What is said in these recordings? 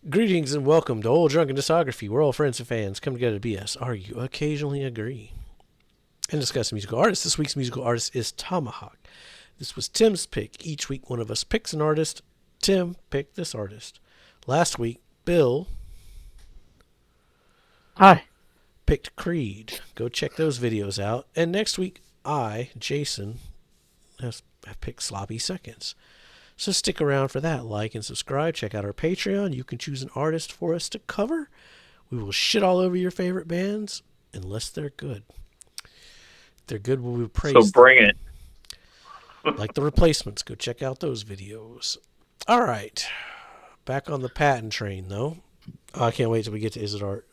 Greetings and welcome to Old Drunken Discography, where all friends and fans come together to BS, argue, occasionally agree, and discuss musical artists. This week's musical artist is Tomahawk. This was Tim's pick. Each week, one of us picks an artist. Tim picked this artist. Last week, Bill Hi. picked Creed. Go check those videos out. And next week, Jason, have picked Sloppy Seconds. So stick around for that. Like and subscribe. Check out our Patreon. You can choose an artist for us to cover. We will shit all over your favorite bands unless they're good. If they're good, we will praise So bring them. it. Like the Replacements. Go check out those videos. All right. Back on the Patton train, though. I can't wait till we get to Is It Art.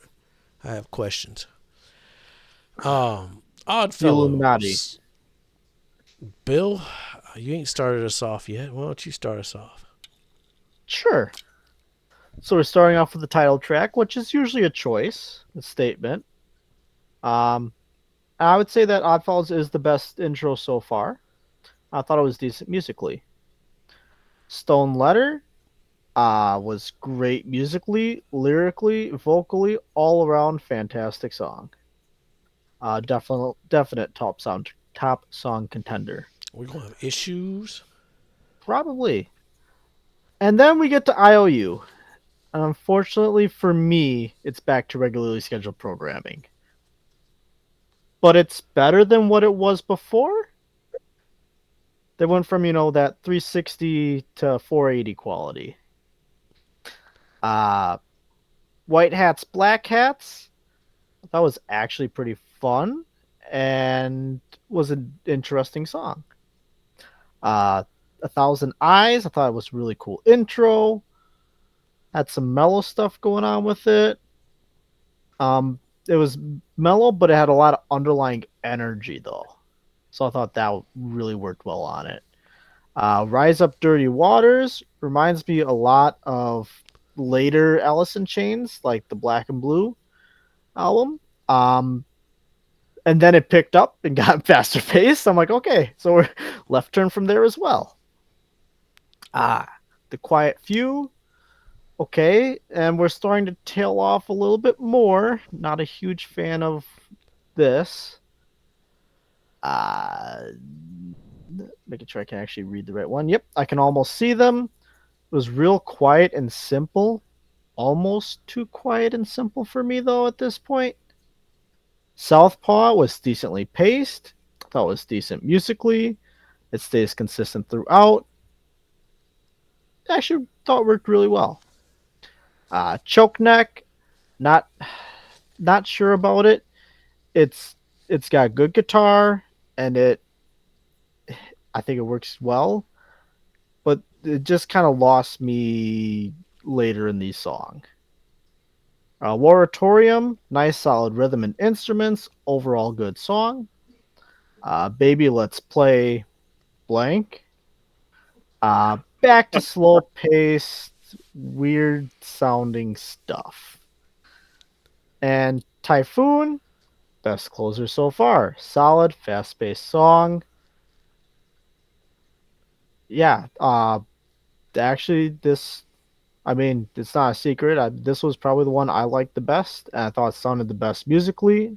I have questions. The Oddfellows. Illuminati. Bill, you ain't started us off yet. Why don't you start us off? Sure. So we're starting off with the title track, which is usually a choice, a statement. I would say that Oddfellows is the best intro so far. I thought it was decent musically. Stone Letter was great musically, lyrically, vocally, all around fantastic song. Definite top song contender. We're going to have issues. Probably. And then we get to IOU. And unfortunately for me, it's back to regularly scheduled programming. But it's better than what it was before. They went from, that 360 to 480 quality. White Hats, Black Hats. That was actually pretty fun and was an interesting song. A Thousand Eyes, I thought it was a really cool intro. Had some mellow stuff going on with it. It was mellow, but it had a lot of underlying energy, though. So I thought that really worked well on it. Rise Up Dirty Waters reminds me a lot of later Alice in Chains, like the Black and Blue album. And then it picked up and got faster paced. I'm like, okay, so we're left turn from there as well. The Quiet Few, okay, and we're starting to tail off a little bit more. Not a huge fan of this. Making sure I can actually read the right one. Yep, I can almost see them. It was real quiet and simple. Almost too quiet and simple for me, though, at this point. Southpaw was decently paced. I thought it was decent musically. It stays consistent throughout. Actually, thought it worked really well. Choke Neck, not sure about it. It's got good guitar and I think it works well, but it just kind of lost me later in the song. Moratorium, nice solid rhythm and instruments, overall good song. Baby Let's Play blank. Back to slow paced, weird sounding stuff. And Typhoon, best closer so far. Solid, fast paced song. Yeah, actually, it's not a secret. This was probably the one I liked the best, and I thought it sounded the best musically.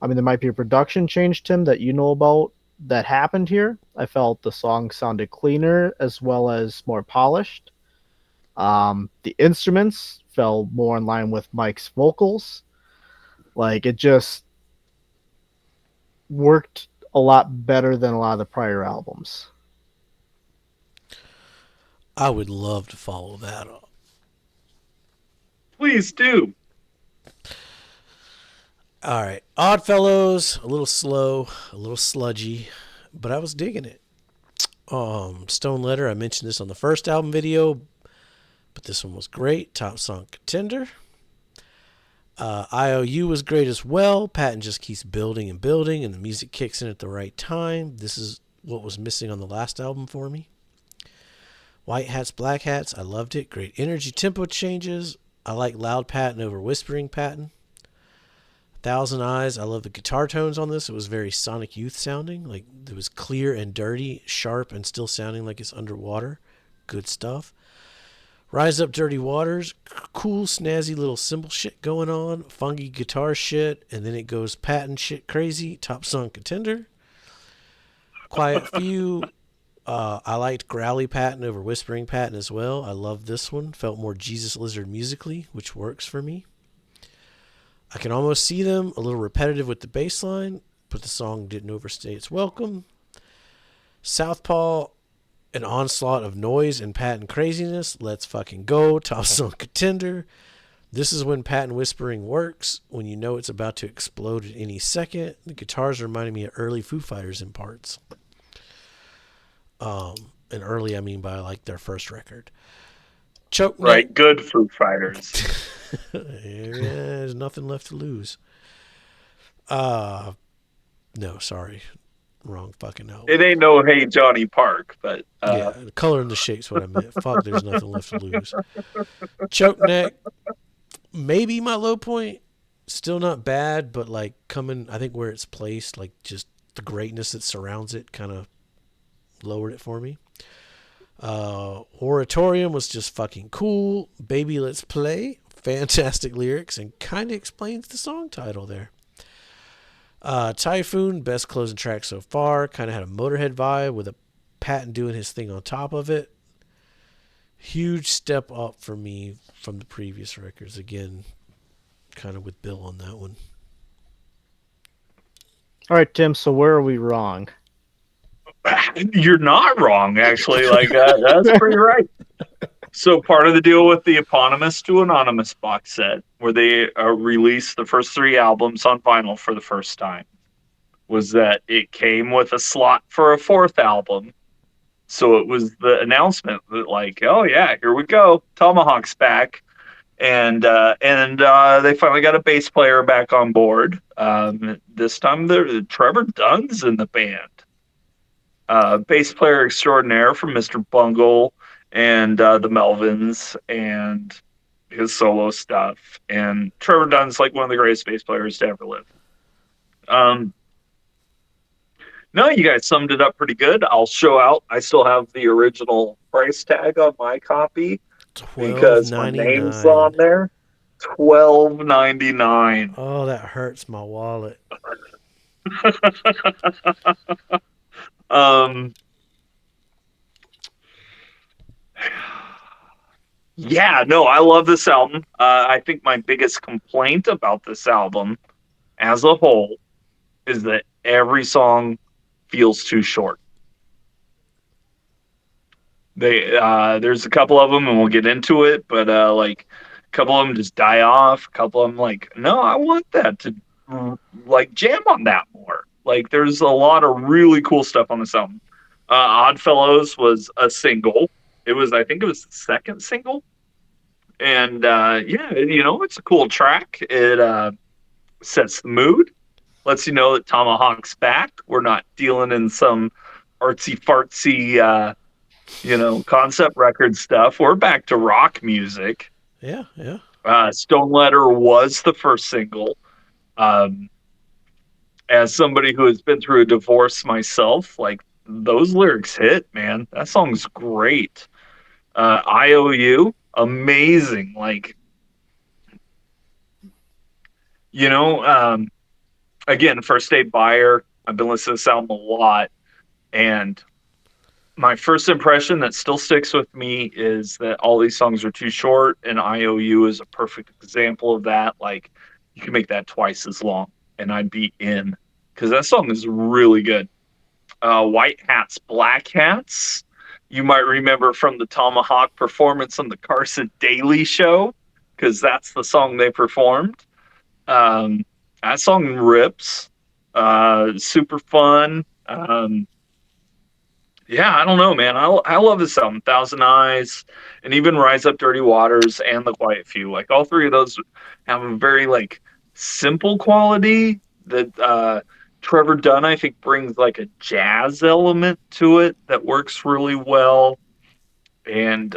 There might be a production change, Tim, that you know about that happened here. I felt the song sounded cleaner as well as more polished. The instruments fell more in line with Mike's vocals. Like, it just worked a lot better than a lot of the prior albums. I would love to follow that up. Please do. All right. Oddfellows, a little slow, a little sludgy, but I was digging it. Stone Letter, I mentioned this on the first album video, but this one was great. Top song contender. IOU was great as well. Patton just keeps building and building, and the music kicks in at the right time. This is what was missing on the last album for me. White Hats, Black Hats, I loved it. Great energy, tempo changes. I like loud Patton over whispering Patton. Thousand Eyes, I love the guitar tones on this. It was very Sonic Youth sounding. Like, it was clear and dirty, sharp, and still sounding like it's underwater. Good stuff. Rise Up Dirty Waters, cool, snazzy little cymbal shit going on, funky guitar shit, and then it goes Patton shit crazy, top song contender. Quiet Few, I liked Growly Patton over Whispering Patton as well. I love this one. Felt more Jesus Lizard musically, which works for me. I can almost see them, a little repetitive with the bass line, but the song didn't overstay its welcome. Southpaw, an onslaught of noise and Patton craziness. Let's fucking go. Top song contender. This is when Patton whispering works, when you know it's about to explode at any second. The guitars reminded me of early Foo Fighters in parts. And early, I mean by like their first record. Choke Neck. Right, good Foo Fighters. Yeah, there's nothing left to lose. No, sorry. Wrong fucking album. It ain't no Hey Johnny Park, but yeah, the color and the shape's what I meant. Fuck, there's nothing left to lose. Choke Neck, maybe my low point. Still not bad, but like coming, I think where it's placed, like just the greatness that surrounds it kind of lowered it for me. Oratorium was just fucking cool. Baby Let's Play, fantastic lyrics, and kind of explains the song title there. Typhoon, best closing track so far. Kind of had a Motorhead vibe with a Patton doing his thing on top of it. Huge step up for me from the previous records. Again, kind of with Bill on that one. All right, Tim. So where are we wrong? you're not wrong, actually. Like that's pretty right. So part of the deal with the eponymous to anonymous box set, where they released the first 3 albums on vinyl for the first time, was that it came with a slot for a 4th album. So it was the announcement that, like, oh yeah, here we go, Tomahawk's back, and they finally got a bass player back on board. This time, Trevor Dunn's in the band, bass player extraordinaire from Mr. Bungle and the Melvins and his solo stuff. And Trevor Dunn's like one of the greatest bass players to ever live. No, you guys summed it up pretty good. I'll show out. I still have the original price tag on my copy because my name's on there. $12.99. Oh, that hurts my wallet. Yeah, no, I love this album. I think my biggest complaint about this album as a whole is that every song feels too short. There's a couple of them, and we'll get into it, but like a couple of them just die off. A couple of them, like, no, I want that to like jam on that more. Like, there's a lot of really cool stuff on this album. Oddfellows was a single. I think it was the second single. And yeah, it's a cool track. It sets the mood, lets you know that Tomahawk's back. We're not dealing in some artsy fartsy, concept record stuff. We're back to rock music. Yeah, yeah. Stone Letter was the first single. As somebody who has been through a divorce myself, like, those lyrics hit, man. That song's great. IOU, amazing. Like, again, First Aid Buyer. I've been listening to this album a lot, and my first impression that still sticks with me is that all these songs are too short, and IOU is a perfect example of that. Like, you can make that twice as long, and I'd be in, because that song is really good. White Hats, Black Hats, you might remember from the Tomahawk performance on the Carson Daly Show, because that's the song they performed. That song rips. Super fun. Yeah, I don't know, man. I love this album. Thousand Eyes, and even Rise Up Dirty Waters and The Quiet Few. Like, all 3 of those have a very, like, simple quality that Trevor Dunn, I think, brings like a jazz element to it that works really well. And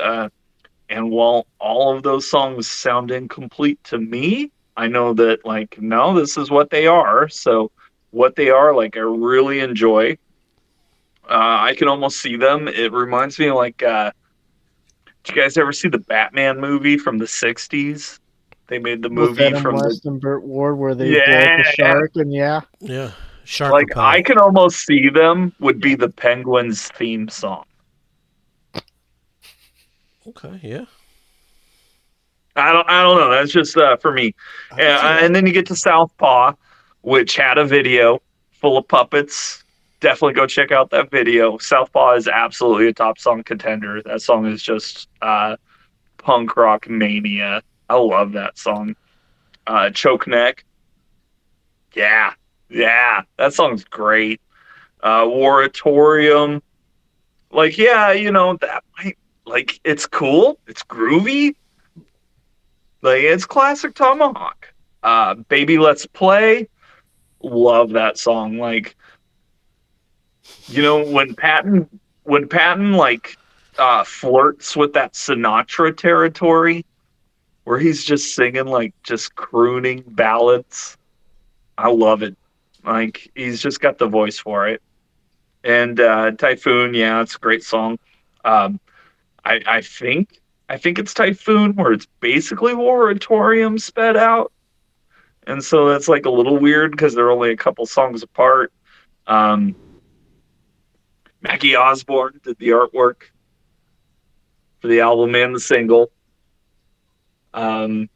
while all of those songs sound incomplete to me, I know that, like, no, this is what they are. So what they are, like, I really enjoy. I can almost see them. It reminds me of, like, Did you guys ever see the Batman movie from the 60s? They made the With movie Adam from the. West and Burt Ward, where they blow up Yeah. the shark, and yeah, Yeah. Shark Like, I repellent. can almost see them would be the Penguins theme song. Okay, yeah. I don't know. That's just for me. I can see that. And then you get to Southpaw, which had a video full of puppets. Definitely go check out that video. Southpaw is absolutely a top song contender. That song is just punk rock mania. I love that song. Choke Neck. Yeah. Yeah. That song's great. Waratorium. Like, yeah, that might, like, it's cool. It's groovy. Like, it's classic Tomahawk. Baby Let's Play. Love that song. Like, when Patton like flirts with that Sinatra territory where he's just singing like just crooning ballads. I love it. Like, he's just got the voice for it. And Typhoon, yeah, it's a great song. Um, I think it's Typhoon where it's basically Waratorium sped out. And so that's like a little weird because they're only a couple songs apart. Um, Mackie Osborne did the artwork for the album and the single. Um,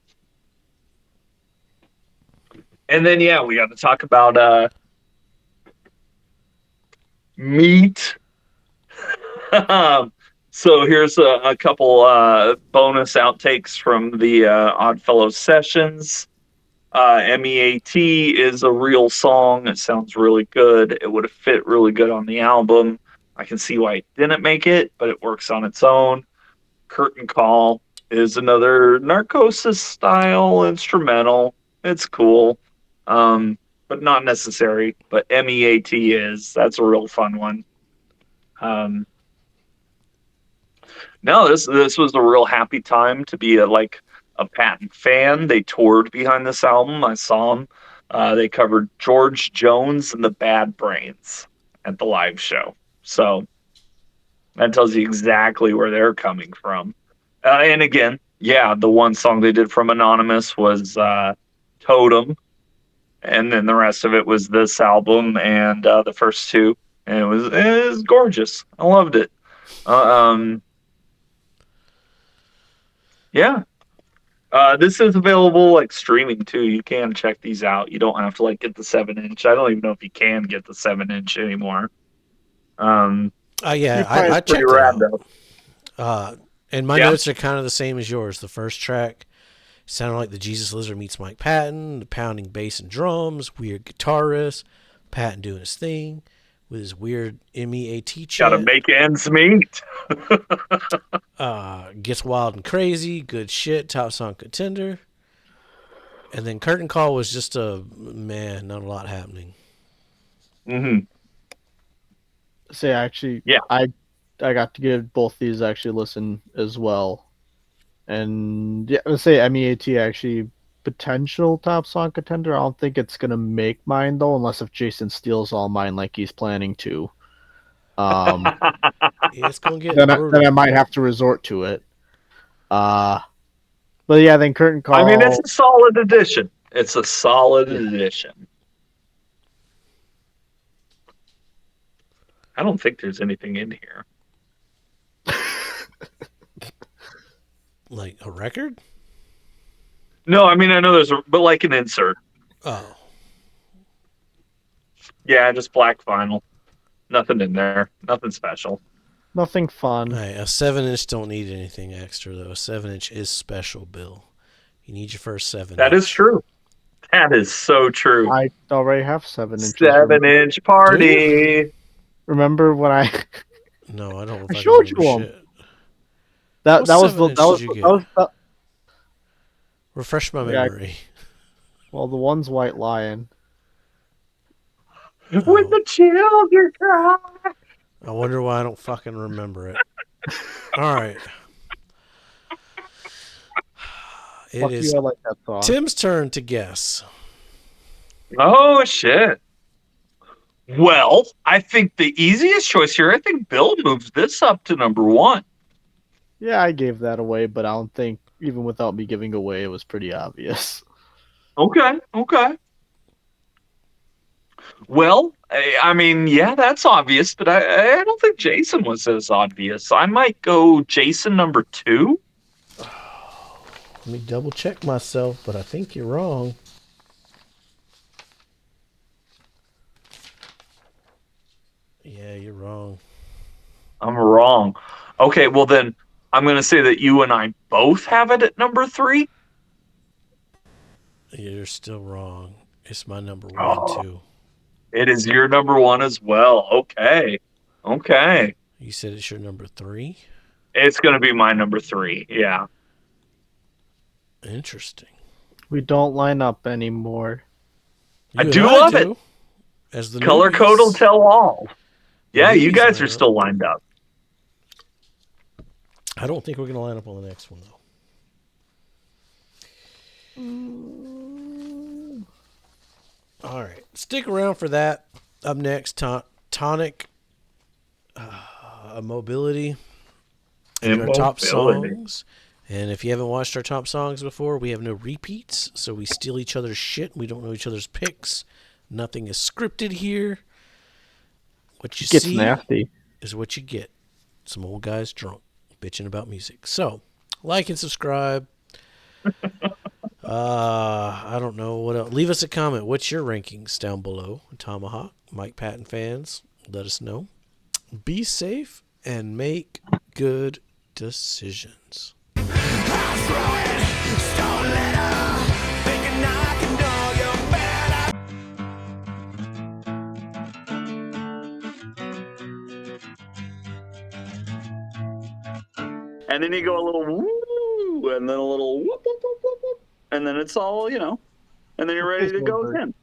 and then, yeah, we got to talk about Meat. So here's a couple bonus outtakes from the Oddfellows sessions. MEAT is a real song. It sounds really good. It would have fit really good on the album. I can see why it didn't make it, but it works on its own. Curtain Call is another Narcosis style instrumental. It's cool, but not necessary. But MEAT is. That's a real fun one. No, this was a real happy time to be a Patton fan. They toured behind this album. I saw them. They covered George Jones and the Bad Brains at the live show. So that tells you exactly where they're coming from. And again, yeah, the one song they did from Anonymous was Totem. And then the rest of it was this album and the first two. And it was gorgeous. I loved it. Yeah. This is available like streaming too. You can check these out. You don't have to like get the 7-inch. I don't even know if you can get the 7-inch anymore. Yeah, I Pretty checked it rad out. though. And my Yeah. notes are kind of the same as yours. The first track sounded like the Jesus Lizard meets Mike Patton, the pounding bass and drums, weird guitar riffs, Patton doing his thing with his weird MEAT Gotta chant. make ends meet. Gets wild and crazy, good shit, top song contender. And then Curtain Call was just not a lot happening. Mm-hmm. say actually, Yeah. I got to give both these actually listen as well, and yeah, let's say MEAT actually potential top song contender. I don't think it's gonna make mine though, unless if Jason steals all mine like he's planning to. Yeah, it's gonna get then brutal. I might have to resort to it. But yeah, then Curtain Call. I mean, it's a solid addition. It's a solid addition. I don't think there's anything in here. Like a record? No, I mean, I know but like an insert. Oh. Yeah, just black vinyl. Nothing in there. Nothing special. Nothing fun. Hey, a 7-inch don't need anything extra though. A 7-inch is special, Bill. You need your first 7-inch. That is true. That is so true. I already have 7-inches. 7-inch party. Remember when I? No, I don't. Know if I can showed you remember them. shit. That What was the 7-inch that was, did you that was the, Refresh my Yeah. memory. well the one's White Lion. When the children cry. I wonder why I don't fucking remember it. All right. It Fuck is you, I like that song. Tim's turn to guess. Oh, shit. Well, I think the easiest choice here, I think Bill moves this up to number one. Yeah, I gave that away, but I don't think, even without me giving away, it was pretty obvious. Okay. Well, I mean, yeah, that's obvious, but I don't think Jason was as obvious. I might go Jason number 2. Let me double check myself, but I think you're wrong. Yeah, you're wrong. I'm wrong. Okay, well then I'm going to say that you and I both have it at number 3. You're still wrong. It's my number 1, Oh, too. it is your number 1 as well. Okay. You said it's your number 3? It's going to be my number 3. Yeah. Interesting. We don't line up anymore. You I and do I love do. it. As the Color newbies. code will tell all. The Yeah, you newbies guys line are up. still lined up. I don't think we're going to line up on the next one, though. All right. Stick around for that. Up next, tonic mobility and our top Immobility. songs. And if you haven't watched our top songs before, we have no repeats, so we steal each other's shit. We don't know each other's picks. Nothing is scripted here. What you Gets see nasty. is what you get. Some old guys drunk bitching about music. So, like and subscribe. I don't know what else. Leave us a comment. What's your rankings down below? Tomahawk, Mike Patton fans, let us know. Be safe and make good decisions. And then you go a little woo, and then a little whoop, whoop, whoop, whoop, whoop, and then it's all, and then you're ready to go again.